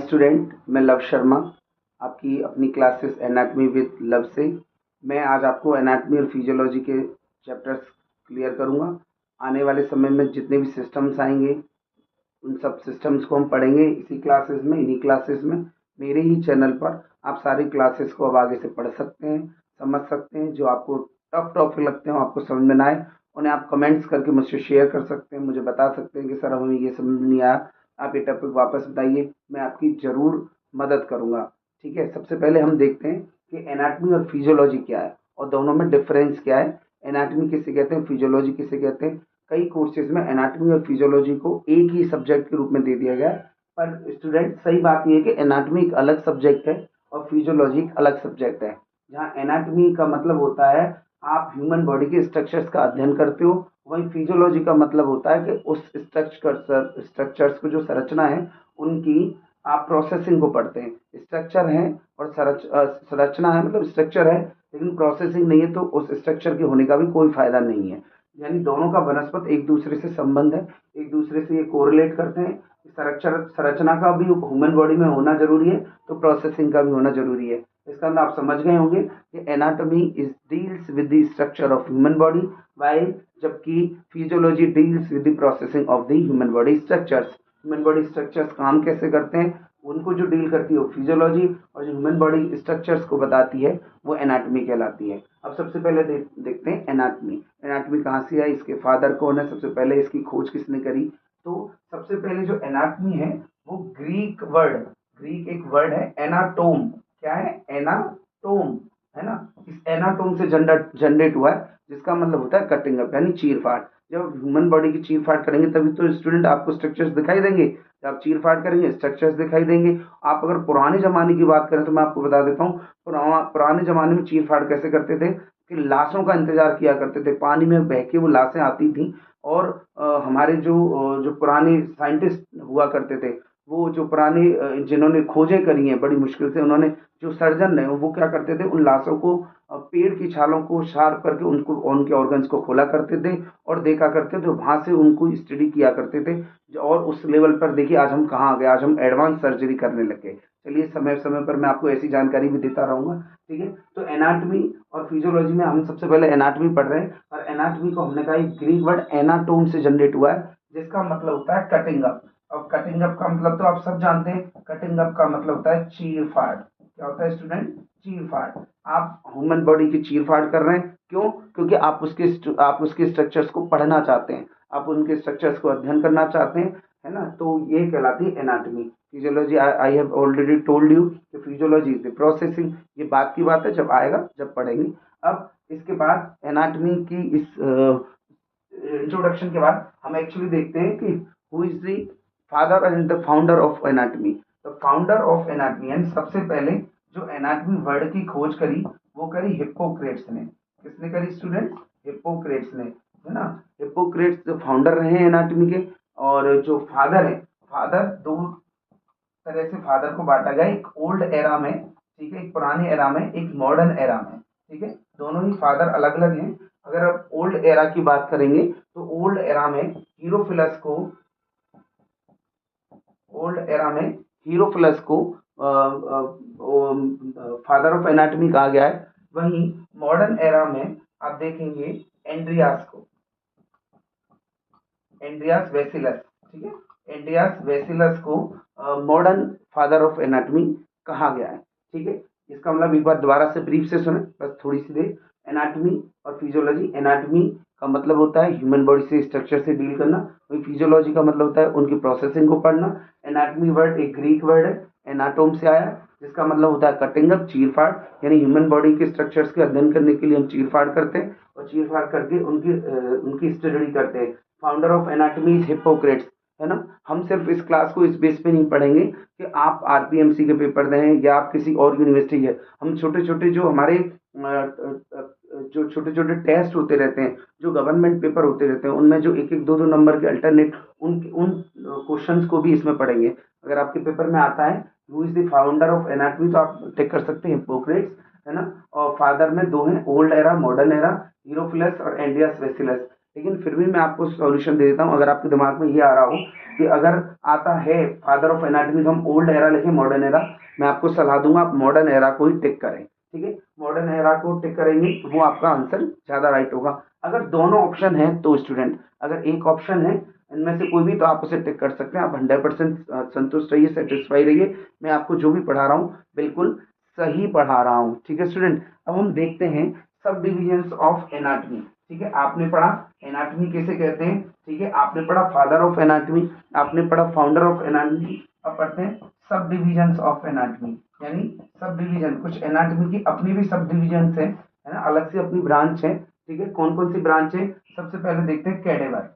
Student, मैं love Sharma, आपकी अपनी क्लासेस एनाटमी विद लव से। मैं आज आपको एनाटमी और फिजियोलॉजी के चैप्टर्स क्लियर करूंगा। आने वाले समय में जितने भी सिस्टम्स आएंगे उन सब सिस्टम्स को हम पढ़ेंगे इसी क्लासेस में, इन्हीं क्लासेस में। मेरे ही चैनल पर आप सारी क्लासेस को अब आगे से पढ़ सकते हैं, समझ सकते हैं। जो आपको टफ टॉपिक लगते हो, आपको समझ में ना आए, उन्हें आप कमेंट्स करके मुझसे शेयर कर सकते हैं, मुझे बता सकते हैं कि सर हमें ये समझ में नहीं आया, आप ये टॉपिक वापस बताइए, मैं आपकी ज़रूर मदद करूंगा। ठीक है, सबसे पहले हम देखते हैं कि एनाटमी और फिजियोलॉजी क्या है और दोनों में डिफरेंस क्या है। एनाटमी किसे कहते हैं, फिजियोलॉजी किसे कहते हैं। कई कोर्सेज में एनाटमी और फिजियोलॉजी को एक ही सब्जेक्ट के रूप में दे दिया गया है, पर स्टूडेंट सही बात यह है कि एनाटमी एक अलग सब्जेक्ट है और फिजियोलॉजी एक अलग सब्जेक्ट है। जहाँ एनाटमी का मतलब होता है आप ह्यूमन बॉडी के स्ट्रक्चर्स का अध्ययन करते हो, वहीं फिजियोलॉजी का मतलब होता है कि उस स्ट्रक्चर्स को, जो संरचना है उनकी आप प्रोसेसिंग को पढ़ते हैं। स्ट्रक्चर है और संरचना है, मतलब स्ट्रक्चर है लेकिन प्रोसेसिंग नहीं है, तो उस स्ट्रक्चर के होने का भी कोई फायदा नहीं है। यानी दोनों का वनस्पत एक दूसरे से संबंध है, एक दूसरे से ये कोरिलेट करते हैं। संरचना का भी ह्यूमन बॉडी में होना जरूरी है, तो प्रोसेसिंग का भी होना जरूरी है। इसका मतलब आप समझ गए होंगे कि anatomy is deals with the structure of human body, while जबकि physiology deals with the processing of the human body structures. Human body structures काम कैसे करते हैं उनको जो डील करती है वो फिजियोलॉजी, और जो ह्यूमन बॉडी स्ट्रक्चर्स को बताती है वो एनाटॉमी कहलाती है। अब सबसे पहले देखते हैं एनाटॉमी। एनाटॉमी कहाँ से आई, इसके फादर कौन है, सबसे पहले इसकी खोज किसने करी। तो सबसे पहले जो एनाटॉमी है वो ग्रीक एक वर्ड है एनाटोम। क्या है, एनाटोम, है ना। इस एनाटोम से जनरेट हुआ है, जिसका मतलब होता है कटिंग अप, यानी चीर फाड़। जब ह्यूमन बॉडी की चीर फाड़ करेंगे तभी तो स्टूडेंट आपको स्ट्रक्चर्स दिखाई देंगे। जब आप चीर फाड़ करेंगे स्ट्रक्चर्स दिखाई देंगे। आप अगर पुराने जमाने की बात करें तो मैं आपको बता देता हूँ, पुराने जमाने में चीर फाड़ कैसे करते थे कि लाशों का इंतजार किया करते थे, पानी में बह के वो लाशें आती थी। और हमारे जो पुराने साइंटिस्ट हुआ करते थे, वो जो पुराने जिन्होंने खोजें करी हैं बड़ी मुश्किल से, उन्होंने जो सर्जन है वो क्या करते थे, उन लाशों को पेड़ की छालों को शार्प करके उनको, उनके ऑर्गन्स को खोला करते थे और देखा करते थे, वहां से उनको स्टडी किया करते थे। और उस लेवल पर देखिए आज हम कहाँ आ गए, आज हम एडवांस सर्जरी करने लगे। चलिए समय समय पर मैं आपको ऐसी जानकारी भी देता रहूंगा। ठीक है, तो एनाटॉमी और फिजियोलॉजी में हम सबसे पहले एनाटॉमी पढ़ रहे हैं, और एनाटॉमी को हमने कहा ग्रीक वर्ड एनाटोम से जनरेट हुआ है, जिसका मतलब होता है कटिंग अप। और कटिंग अप का मतलब तो आप सब जानते हैं, कटिंग अप का मतलब होता है चीर फाड़। क्या होता है स्टूडेंट, चीर फाड़। आप ह्यूमन बॉडी की चीर फाड़ कर रहे हैं, क्यों, क्योंकि आप उसके स्ट्रक्चर्स को पढ़ना चाहते हैं, आप उनके स्ट्रक्चर्स को अध्ययन करना चाहते हैं, है ना। तो ये कहलाती है anatomy. Physiology, I have already told you कि फिजियोलॉजी इज द प्रोसेसिंग। ये बात की बात है, जब आएगा जब पढ़ेंगे। अब इसके बाद एनाटॉमी की इस इंट्रोडक्शन के बाद हम एक्चुअली देखते हैं कि who is the father and the founder of anatomy. The founder of anatomy, यानी सबसे पहले जो एनाटॉमी वर्ड की खोज करी वो करी हिप्पोक्रेट्स ने। किसने करी स्टूडेंट, हिप्पोक्रेट्स ने, है ना। हिप्पोक्रेट्स जो फाउंडर रहे एनाटॉमी के, और जो फादर है, फादर दो तरह से फादर को बांटा गया, एक ओल्ड एरा में, ठीक है, एक पुराने एरा में, एक मॉडर्न एरा में। ठीक है, दोनों ही फादर अलग अलग हैं। अगर आप ओल्ड एरा की बात करेंगे तो ओल्ड एरा में हीरोफिलस को, ओल्ड एरा में हीरोफिलस को फादर ऑफ एनाटॉमी कहा गया है। वहीं मॉडर्न एरा में आप देखेंगे एंड्रियास को, एंड्रियास वेसिलस, ठीक है, एंड्रियास वेसिलस को मॉडर्न फादर ऑफ एनाटॉमी कहा गया है। ठीक है, इसका मतलब एक बार दोबारा से ब्रीफ से सुने, बस थोड़ी सी देर। एनाटॉमी और फिजियोलॉजी, एनाटॉमी का मतलब होता है ह्यूमन बॉडी से स्ट्रक्चर से डील करना, वही फिजियोलॉजी का मतलब होता है उनकी प्रोसेसिंग को पढ़ना। एनाटॉमी वर्ड एक ग्रीक वर्ड है, एनाटोम से आया, जिसका मतलब होता है कटिंग अप, चीर फाड़। यानी ह्यूमन बॉडी के स्ट्रक्चर्स के अध्ययन करने के लिए हम चीर फाड़ करते हैं, और चीर फाड़ करके उनकी स्टडी करते हैं। Founder of anatomy is Hippocrates, है ना। हम सिर्फ इस क्लास को इस बेस पे नहीं पढ़ेंगे कि आप आरपीएमसी के पेपर दें या आप किसी और यूनिवर्सिटी है। हम छोटे छोटे जो हमारे जो छोटे छोटे टेस्ट होते रहते हैं, जो गवर्नमेंट पेपर होते रहते हैं, उनमें जो एक एक दो दो नंबर के अल्टरनेट, उन क्वेश्चंस को भी इसमें पढ़ेंगे। अगर आपके पेपर में आता है who is the founder of anatomy, तो आप टिक कर सकते हैं हिप्पोक्रेट्स, है ना। और फादर में दो हैं, ओल्ड एरा, मॉडर्न एरा, हीरोफिलस और एंड्रियास वेसिलस। लेकिन फिर भी मैं आपको सॉल्यूशन दे देता हूँ। अगर आपके दिमाग में ये आ रहा हो कि अगर आता है फादर ऑफ एनाटॉमी तो हम ओल्ड एरा लिखें मॉडर्न एरा, मैं आपको सलाह दूंगा आप मॉडर्न एरा को ही टिक करें। ठीक है, मॉडर्न एरा को टिक करेंगे तो वो आपका आंसर ज़्यादा राइट होगा। अगर दोनों ऑप्शन है तो स्टूडेंट, अगर एक ऑप्शन है इनमें से कोई भी तो आप उसे टिक कर सकते हैं। आप 100% संतुष्ट रहिए, सेटिस्फाई रहिए। मैं आपको जो भी पढ़ा रहा हूँ बिल्कुल सही पढ़ा रहा हूँ। ठीक है स्टूडेंट, अब हम देखते हैं सब डिविजन्स ऑफ एनाटॉमी। ठीक है, आपने पढ़ा एनाटॉमी कैसे कहते हैं, ठीक है, आपने पढ़ा फादर ऑफ एनाटॉमी, आपने पढ़ा फाउंडर ऑफ एनाटॉमी। अब पढ़ते हैं सब डिविजन्स ऑफ एनाटॉमी, यानी सब डिवीजन, कुछ एनाटॉमी की अपनी भी सब डिविजन्स है ना, अलग से अपनी ब्रांच है। ठीक है, कौन कौन सी ब्रांच है, सबसे पहले देखते हैं कैडेवर।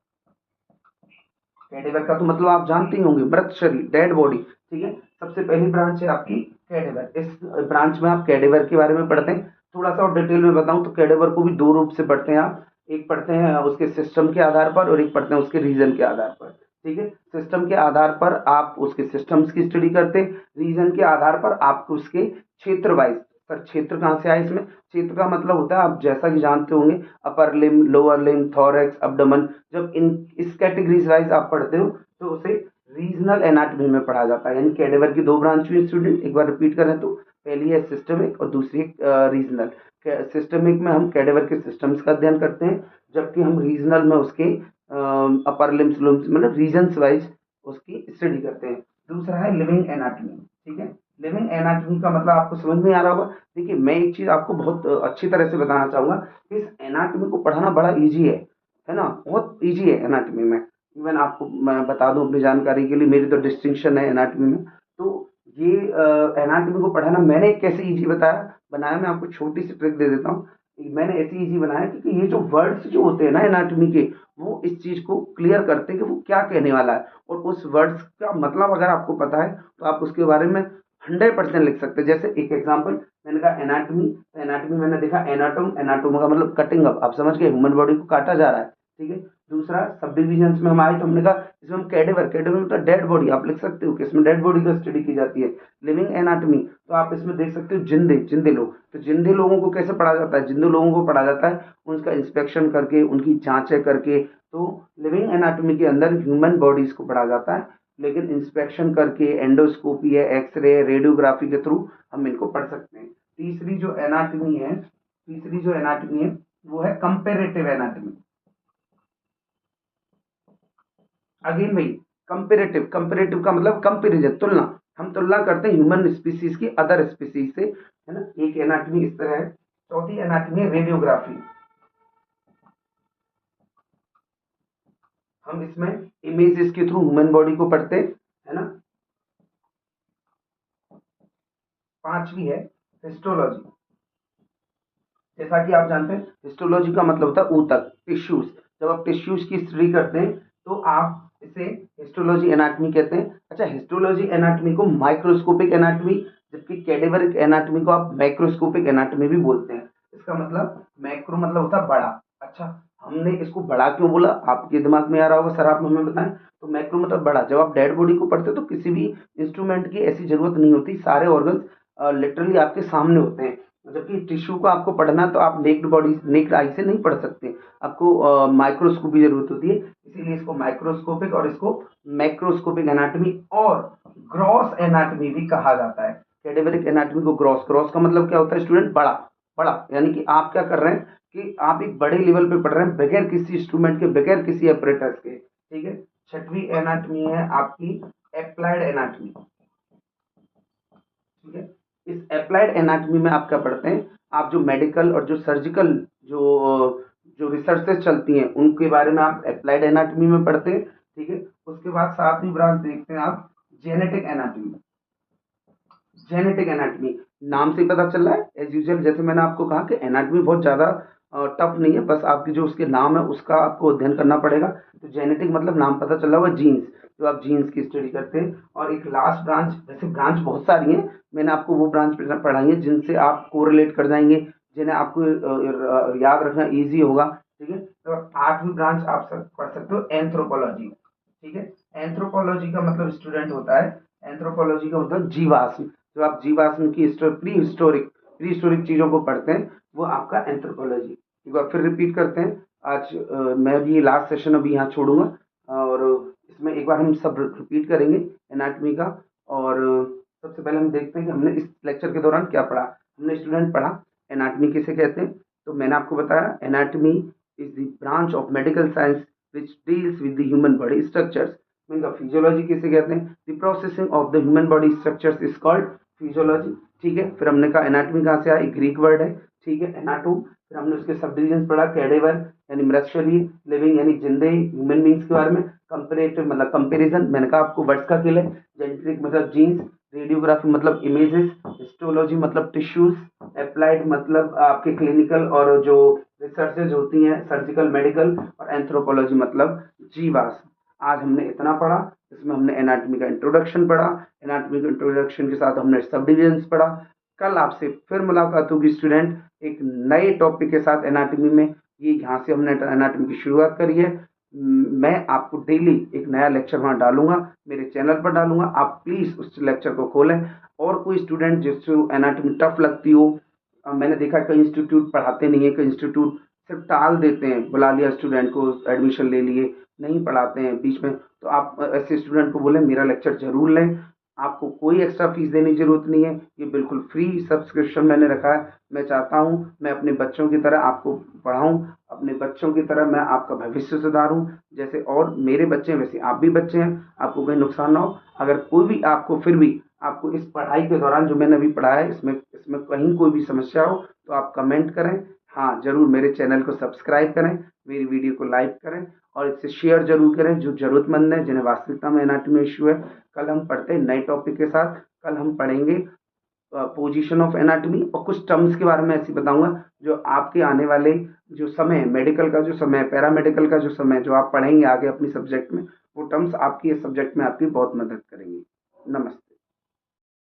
कैडेवर का तो मतलब आप जानते ही होंगे, मृत शरीर, डेड बॉडी। ठीक है, सबसे पहली ब्रांच है आपकी कैडेवर। इस ब्रांच में आप कैडेवर के बारे में पढ़ते हैं। थोड़ा सा और डिटेल में बताऊं तो कैडेवर को भी दो रूप से पढ़ते हैं आप, एक पढ़ते हैं उसके सिस्टम के आधार पर और एक पढ़ते हैं उसके रीजन के आधार पर। ठीक है, सिस्टम के आधार पर आप उसके सिस्टम्स की स्टडी करते हैं, रीजन के आधार पर आपको उसके क्षेत्र वाइज। सर क्षेत्र कहाँ से आए इसमें, क्षेत्र का मतलब होता है आप जैसा कि जानते होंगे अपर लिम, लोअर लिम, थोरैक्स, अब्डोमेन। जब इन इस कैटेगरीज वाइज आप पढ़ते हो तो उसे रीजनल एनाटॉमी में पढ़ा जाता है। यानी कैडेवर की दो ब्रांच हुई स्टूडेंट, एक बार रिपीट करें तो पहली है सिस्टमिक और दूसरी रीजनल। सिस्टमिक में हम कैडेवर के सिस्टम्स का अध्ययन करते हैं, जबकि हम रीजनल में उसके अपर लिम्स लुम्स मतलब रीजन्स वाइज उसकी स्टडी करते हैं। दूसरा है लिविंग एनाटॉमी। ठीक है, लिविंग एनाटॉमी का मतलब आपको समझ में आ रहा होगा। देखिए मैं एक चीज आपको बहुत अच्छी तरह से बताना चाहूंगा कि इस एनाटॉमी को पढ़ाना बड़ा इजी है ना, बहुत इजी है एनाटॉमी में। इवन आपको मैं बता दूं अपनी जानकारी के लिए, मेरी तो डिस्टिंक्शन है एनाटॉमी में। तो ये एनाटॉमी को पढ़ाना मैंने कैसे इजी बनाया, मैं आपको छोटी सी ट्रिक दे देता हूँ। मैंने ऐसे इजी बनाया क्योंकि ये जो वर्ड्स जो होते हैं ना एनाटॉमी के, वो इस चीज को क्लियर करते हैं कि वो क्या कहने वाला है, और उस वर्ड्स का मतलब अगर आपको पता है तो आप उसके बारे में 100% लिख सकते हैं। जैसे एक एग्जांपल मैंने कहा एनाटॉमी, तो एनाटॉमी मैंने देखा एनाटोम, एनाटोम का मतलब कटिंग अप, आप समझ गए, ह्यूमन बॉडी को काटा जा रहा है। ठीक है, दूसरा सब डिविजन्स में हम आए तो हमने कहा इसमें हम कैडेवर, कैडेवर मतलब डेड बॉडी, आप लिख सकते हो कि इसमें डेड बॉडी का स्टडी की जाती है। लिविंग एनाटॉमी तो आप इसमें देख सकते हो जिंदे, जिंदे लोग, तो जिंदे लोगों को कैसे पढ़ा जाता है, जिंदे लोगों को पढ़ा जाता है उनका इंस्पेक्शन करके, उनकी जांचें करके। तो लिविंग एनाटॉमी के अंदर ह्यूमन बॉडीज को पढ़ा जाता है, लेकिन इंस्पेक्शन करके, एंडोस्कोपी है, एक्सरे, रेडियोग्राफी के थ्रू हम इनको पढ़ सकते हैं। तीसरी जो एनाटॉमी है वो है कंपेरेटिव एनाटॉमी। अगेन भाई कंपेरेटिव, कंपेरेटिव का मतलब कंपेरिजन, तुलना, हम तुलना करते हैं ह्यूमन स्पीसीज की अदर स्पीसीज से, है ना। एक एनाटॉमी इस तरह है। चौथी एनाटॉमी है रेडियोग्राफी। हम इसमें इमेजेस के थ्रू ह्यूमन बॉडी को पढ़ते हैं, है ना। पांचवी है हिस्टोलॉजी। जैसा कि आप जानते हैं हिस्टोलॉजी का मतलब होता है ऊतक, टिश्यूज। जब आप टिश्यूज की स्टडी करते हैं तो आप इसे हिस्टोलॉजी एनाटॉमी कहते हैं। अच्छा, हिस्टोलॉजी एनाटॉमी को माइक्रोस्कोपिक एनाटॉमी, जबकि कैडेवरिक एनाटॉमी को आप मैक्रोस्कोपिक एनाटॉमी भी बोलते हैं। इसका मतलब मैक्रो मतलब होता है बड़ा। अच्छा, हमने इसको बड़ा क्यों बोला, आपके दिमाग में आ रहा होगा, सर आप हमें बताएं। तो मैक्रो मतलब बड़ा। जब आप डेड बॉडी को पढ़ते हो तो किसी भी इंस्ट्रूमेंट की ऐसी जरूरत नहीं होती, सारे ऑर्गन्स लिटरली आपके सामने होते हैं। जबकि टिश्यू को आपको पढ़ना तो आप नेक्ड बॉडी, नेक्ड आई से नहीं पढ़ सकते, आपको माइक्रोस्कोप की जरूरत होती है। इसीलिए इसको माइक्रोस्कोपिक और इसको मैक्रोस्कोपिक एनाटॉमी और ग्रॉस एनाटॉमी भी कहा जाता है। कैडेवरिक एनाटॉमी को ग्रॉस, ग्रॉस का मतलब क्या होता है स्टूडेंट, बड़ा। बड़ा यानी कि आप क्या कर रहे हैं कि आप एक बड़े लेवल पे पढ़ रहे हैं बगैर किसी इंस्ट्रूमेंट के, बगैर किसी ऑपरेटर्स के। ठीक है, छठवीं एनाटॉमी है आपकी एप्लाइड एनाटॉमी। ठीक है, इस अप्लाइड एनाटॉमी में आप क्या पढ़ते हैं, आप जो मेडिकल और जो सर्जिकल जो जो रिसर्चेस चलती हैं उनके बारे में आप अप्लाइड एनाटॉमी में पढ़ते हैं। ठीक है, उसके बाद सातवीं ब्रांच देखते हैं आप जेनेटिक एनाटॉमी। जेनेटिक एनाटॉमी नाम से ही पता चल रहा है एज यूजुअल, जैसे मैंने आपको कहा कि एनाटॉमी बहुत ज़्यादा टफ नहीं है, बस आपकी जो उसके नाम है उसका आपको अध्ययन करना पड़ेगा। तो जेनेटिक मतलब नाम पता चल रहा होगा जीन्स, जो आप जीन्स की स्टडी करते हैं। और एक लास्ट ब्रांच, वैसे ब्रांच बहुत सारी हैं, मैंने आपको वो ब्रांच पढ़ाई है जिनसे आप कोरिलेट कर जाएंगे, जिन्हें आपको याद रखना ईजी होगा। ठीक है, तो आठवीं ब्रांच आप सब पढ़ सकते हो एंथ्रोपोलॉजी। ठीक है, एंथ्रोपोलॉजी का मतलब स्टूडेंट होता है, एंथ्रोपोलॉजी का मतलब जीवाश्म। जो आप जीवाश्म की प्री हिस्टोरिक चीजों को पढ़ते हैं वो आपका एंथ्रोपोलॉजी। एक बार फिर रिपीट करते हैं, आज मैं भी लास्ट सेशन अभी यहाँ छोड़ूंगा, और इसमें एक बार हम सब रिपीट करेंगे एनाटॉमी का। और सबसे पहले हम देखते हैं कि हमने इस लेक्चर के दौरान क्या पढ़ा। हमने स्टूडेंट पढ़ा एनाटॉमी किसे कहते हैं। तो मैंने आपको बताया anatomy is the branch of medical science which deals with the human body structures. मैंने कहा फिजियोलॉजी किसे कहते हैं, the processing of the human body structures is called physiology. ठीक है, फिर हमने कहा एनाटॉमी कहाँ से आया, एक ग्रीक वर्ड है, ठीक है, एनाटोम। फिर हमने उसके सब डिविजन पढ़ा, कैडेवर यानी मृत शरीर, लिविंग यानी जिंदे ह्यूमन बींग्स के बारे में, कंपेरेटिव मतलब कंपैरिजन, मैंने कहा आपको वर्ड्स का खेल है, जेनेटिक मतलब जीन्स, रेडियोग्राफी मतलब इमेजेस, हिस्टोलॉजी मतलब टिश्यूज, अप्लाइड मतलब आपके क्लिनिकल और जो रिसर्चेज होती हैं सर्जिकल मेडिकल, और एंथ्रोपोलॉजी मतलब जीवाश्म। आज हमने इतना पढ़ा। इसमें हमने एनाटॉमी का इंट्रोडक्शन पढ़ा, एनाटॉमी के इंट्रोडक्शन के साथ हमने सब डिविजन्स पढ़ा। कल आपसे फिर मुलाकात होगी स्टूडेंट एक नए टॉपिक के साथ एनाटॉमी में। ये यहाँ से हमने एनाटॉमी की शुरुआत करी है। मैं आपको डेली एक नया लेक्चर वहाँ डालूंगा, मेरे चैनल पर डालूंगा, आप प्लीज़ उस लेक्चर को खोलें। और कोई स्टूडेंट जिसको एनाटॉमी टफ लगती हो, मैंने देखा कई इंस्टीट्यूट पढ़ाते नहीं है, कई इंस्टीट्यूट सिर्फ टाल देते हैं, बुला लिया स्टूडेंट को, एडमिशन ले लिए, नहीं पढ़ाते हैं बीच में। तो आप ऐसे स्टूडेंट को बोलें मेरा लेक्चर जरूर लें, आपको कोई एक्स्ट्रा फीस देने की जरूरत नहीं है, ये बिल्कुल फ्री सब्सक्रिप्शन मैंने रखा है। मैं चाहता हूँ मैं अपने बच्चों की तरह आपको पढ़ाऊँ, अपने बच्चों की तरह मैं आपका भविष्य सुधारूँ। जैसे और मेरे बच्चे हैं वैसे आप भी बच्चे हैं, आपको कोई नुकसान ना हो। अगर कोई भी आपको फिर भी आपको इस पढ़ाई के दौरान जो मैंने अभी पढ़ा है इसमें इसमें कहीं कोई भी समस्या हो तो आप कमेंट करें। हाँ जरूर मेरे चैनल को सब्सक्राइब करें, मेरी वीडियो को लाइक करें, और इसे शेयर जरूर करें जो जरूरतमंद है, जिन्हें वास्तविकता में एनाटॉमी इशू है। कल हम पढ़ते हैं नए टॉपिक के साथ। कल हम पढ़ेंगे पोजीशन ऑफ एनाटॉमी, और कुछ टर्म्स के बारे में ऐसे बताऊंगा जो आपके आने वाले जो समय मेडिकल का जो समय पैरामेडिकल का जो समय जो आप पढ़ेंगे आगे अपनी सब्जेक्ट में, वो टर्म्स आपकी इस सब्जेक्ट में आपकी बहुत मदद करेंगी।